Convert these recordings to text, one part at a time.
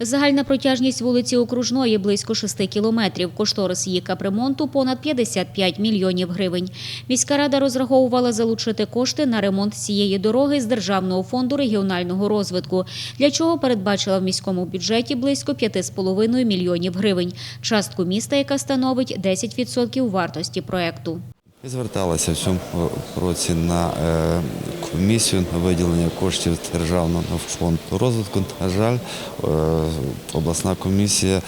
Загальна протяжність вулиці Окружної – близько 6 кілометрів. Кошторис її капремонту – понад 55 мільйонів гривень. Міська рада розраховувала залучити кошти на ремонт цієї дороги з Державного фонду регіонального розвитку, для чого передбачила в міському бюджеті близько 5,5 мільйонів гривень. Частку міста, яка становить 10% вартості проєкту. Ми зверталися в цьому році на комісію на виділення коштів Державного фонду розвитку. На жаль, обласна комісія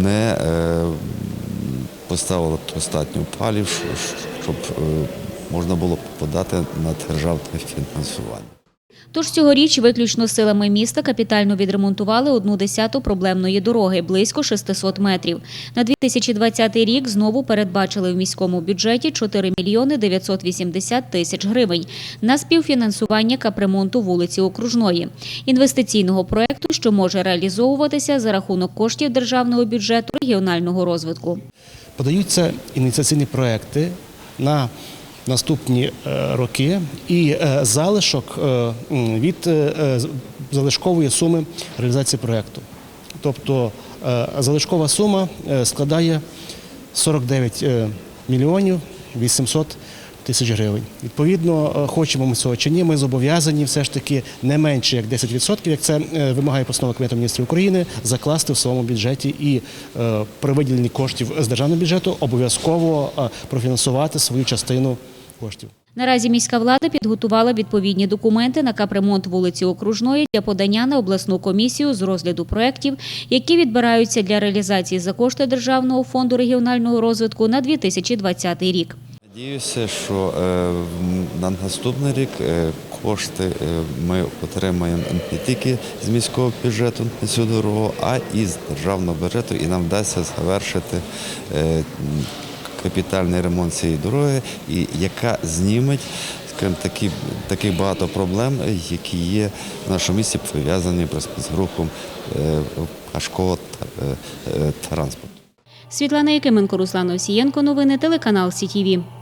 не поставила достатньо балів, щоб можна було подати на державне фінансування. Тож цьогоріч виключно силами міста капітально відремонтували 1/10 проблемної дороги – близько 600 метрів. На 2020 рік знову передбачили в міському бюджеті 4 мільйони 980 тисяч гривень на співфінансування капремонту вулиці Окружної – інвестиційного проєкту, що може реалізовуватися за рахунок коштів державного бюджету регіонального розвитку. Подаються ініціаційні проекти на наступні роки і залишок від залишкової суми реалізації проєкту. Тобто залишкова сума складає 49 мільйонів 800 тисяч гривень. Відповідно, хочемо ми цього чи ні, ми зобов'язані все ж таки не менше як 10%, як це вимагає постанова Кабінету Міністрів України, закласти в своєму бюджеті і при виділенні коштів з державного бюджету обов'язково профінансувати свою частину коштів. Наразі міська влада підготувала відповідні документи на капремонт вулиці Окружної для подання на обласну комісію з розгляду проєктів, які відбираються для реалізації за кошти Державного фонду регіонального розвитку на 2020 рік. Надіюся, що на наступний рік кошти ми отримаємо не тільки з міського бюджету на цю дорогу, а і з державного бюджету, і нам вдасться завершити капітальний ремонт цієї дороги, і яка зніметь, скажімо, таких багато проблем, які є в нашому місті пов'язані з рухом важкого транспорту. Світлана Якименко, Руслан Овсієнко. Новини телеканал СІТІВІ.